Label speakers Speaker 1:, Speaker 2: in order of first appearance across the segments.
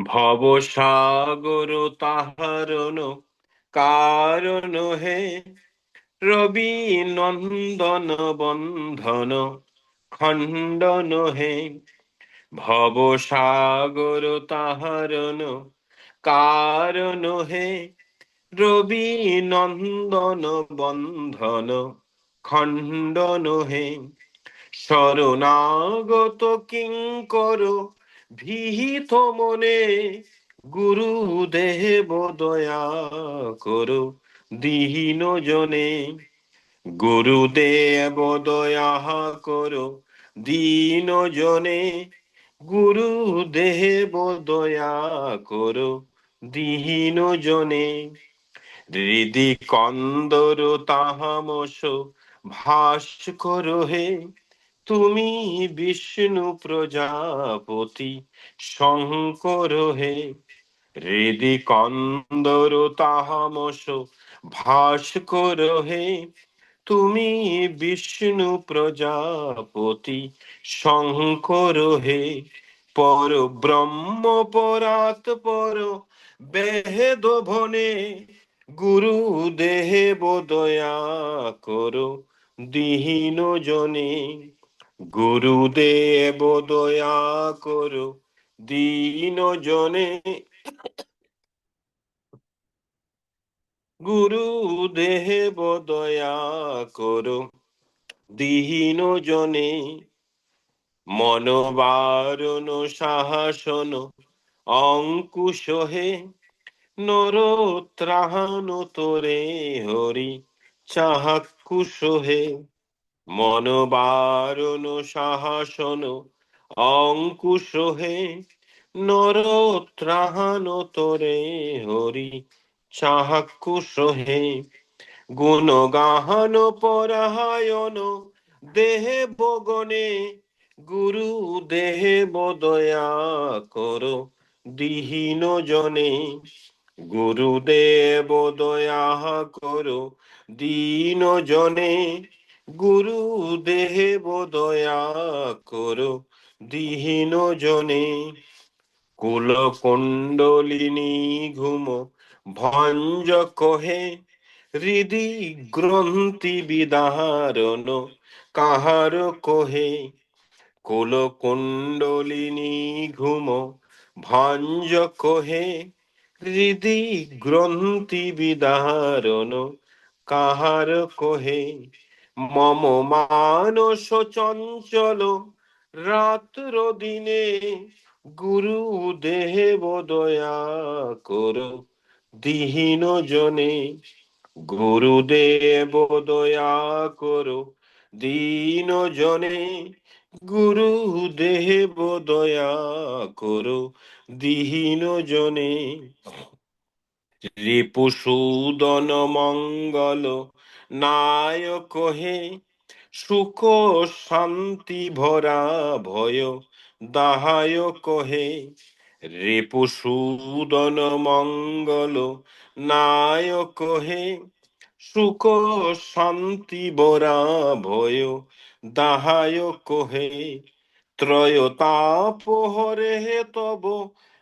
Speaker 1: ভবসাগর তাহারণ কারণ হে, রবি নন্দন বন্ধন খণ্ডন হে। ভবসাগর তাহারণ কারণ হে, রবি নন্দন বন্ধন খণ্ডন হে। শরণাগত কিঙ্কর ভীত মনে, গুরুদেব দয়া করো দীন জনে। গুরুদেব দয়া করো দীন জনে, গুরুদেব দয়া করো দীন জনে। হৃদি কন্দর তাহামস ভাস করো হে, তুমি বিষ্ণু প্রজাপতি শঙ্কর হে। হৃদি কন্দর তাহামস ভাস করো হে, তুমি বিষ্ণু প্রজাপতি শঙ্কর হে। পর ব্রহ্ম পরাৎ পর বেদ ভনে, গুরু দেব দয়া করো দীন জনে। গুরুদেব দয়া করো দীন জনে, গুরুদেব দয়া করো দীন জনে। মনোবারণ সাহসন অঙ্কুশ হে, নরত্রাণ তোরে হরি চাক্ষুষ হে। মনোবারণ সাহসন অঙ্কুশ হে, নরত্রাণ তোরে হরি চাক্ষুষ হে। গুণগাহন পরায়ণ দেব গণে, গুরু দেব দয়া করো দীন জনে। গুরুদেব দয়া করো দীন জনে, গুরুদেব দয়া করো দীন জনে। কুল কুণ্ডলিনী ঘুম ভঞ্জ কহে, হৃদি গ্রন্থি বিদারণ কাহার কহে। কুল কুণ্ডলিনী ঘুম ভঞ্জ কহে, হৃদি গ্রন্থি বিদারণ কাহার কহে। মম মানস চঞ্চল রাত্র দিনে, গুরু দেব দয়া করো দীন জনে। গুরুদেব দয়া করো দীন জনে, গুরুদেব দয়া করো দীন জনে। রিপুসূদন মঙ্গল নায়ক হে, সুখ শান্তি ভরা ভয় দাহায়ক হে। রিপুসূদন মঙ্গল নায়ক হে, সুখ শান্তি ভরা ভয় দাহায়ক হে। ত্রয়তাপ হরে হে তব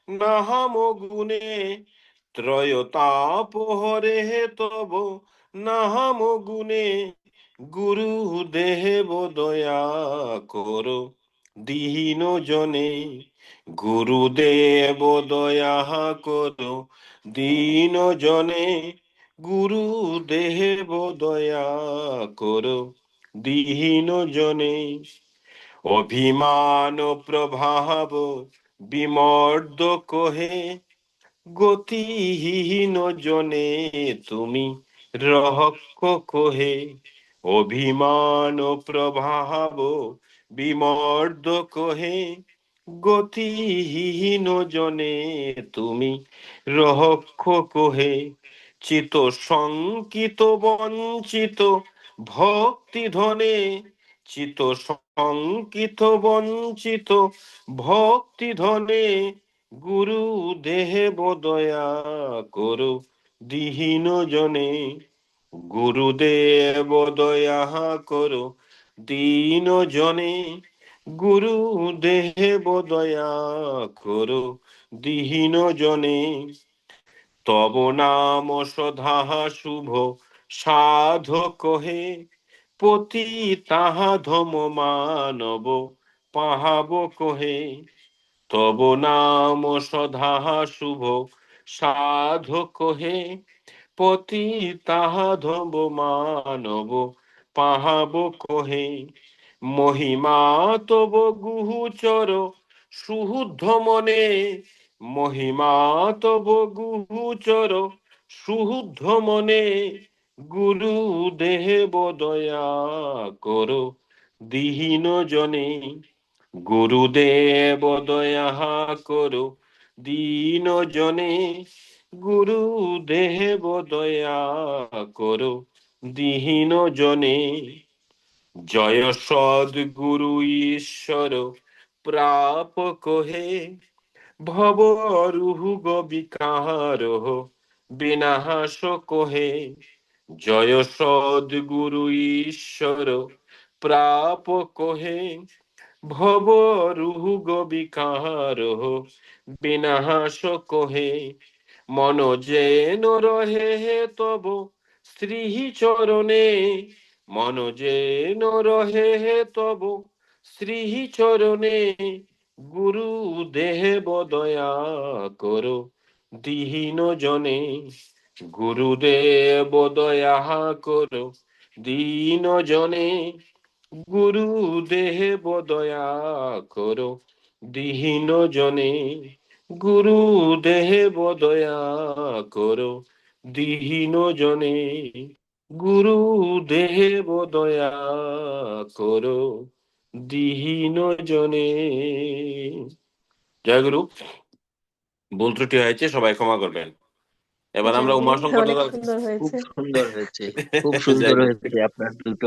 Speaker 1: নাম গুণে, ত্রয়তাপ হরে হে তব নাম গুণে। গুরু দেব দয়া করো দীন জনে। গুরুদেব দয়া করো দীন জনে, গুরুদেব দয়া করো দীন জনে। অভিমান প্রভাব বিমর্দ কহে, গতিহীন জনে তুমি রহস্য কহে। অভিমান প্রভাব বিমর্দ কহে, গতিহীন জনে তুমি রহস্য কহে। চিত শঙ্কিত বঞ্চিত ভক্তি ধনে, চিত শঙ্কিত বঞ্চিত ভক্তি ধনে, গুরু দেব দয়া করো দীন জনে। গুরুদেব দয়া করো দীন জনে, গুরুদেব দয়া করো দীহীন জনে। তব নাম সধা শুভ সাধক হে, পতি তাহা ধম মানব পাহাব কহে। তব নাম সধা শুভ সাধক হে, পতি তাহা ধম মানব পাহাব কহে। মহিমা তব গুহুচর সুহুদ্ধ মনে, মহিমা তব গুহুচর সুহুদ্ধ মনে। গুরু দেব দয়া করো দীহীন জনে। গুরুদেব দয়া করো দীন জনে। গুরুদেব দয়া করো দীহীন জনে। জয় সদ্গুরু ঈশ্বর প্রাপক হে, ভব রুহুগ বিকার বিনাশ কহে। জয় সদ্গুরু ঈশ্বর প্রাপক হে, ভব রুহুগ বিকার বিনাশ কহে। মন যেন রহে তব শ্রী চরণে, মন যেন রহে তব শ্রী চরণে। গুরু দেব দয়া করো দীহীন জনে। গুরুদেব দয়া করো দীন জনে। গুরুদেব দয়া করো দীহীন জনে। গুরুদেব দয়া করো দীহীন জনে। গুরুদেব দয়া করো দীহীন জনে। জয় গুরু। ভুল ত্রুটি হয়েছে, সবাই ক্ষমা করবেন। এবার আমরা
Speaker 2: জয় গুরু,
Speaker 1: উমাশঙ্কর
Speaker 2: অনেক
Speaker 1: দাদা।
Speaker 2: সুন্দর
Speaker 3: খুব
Speaker 2: হয়েছে।
Speaker 3: সুন্দর হয়েছে, খুব সুন্দর
Speaker 1: জয় গুরু।
Speaker 3: হয়েছে আপনার দুটো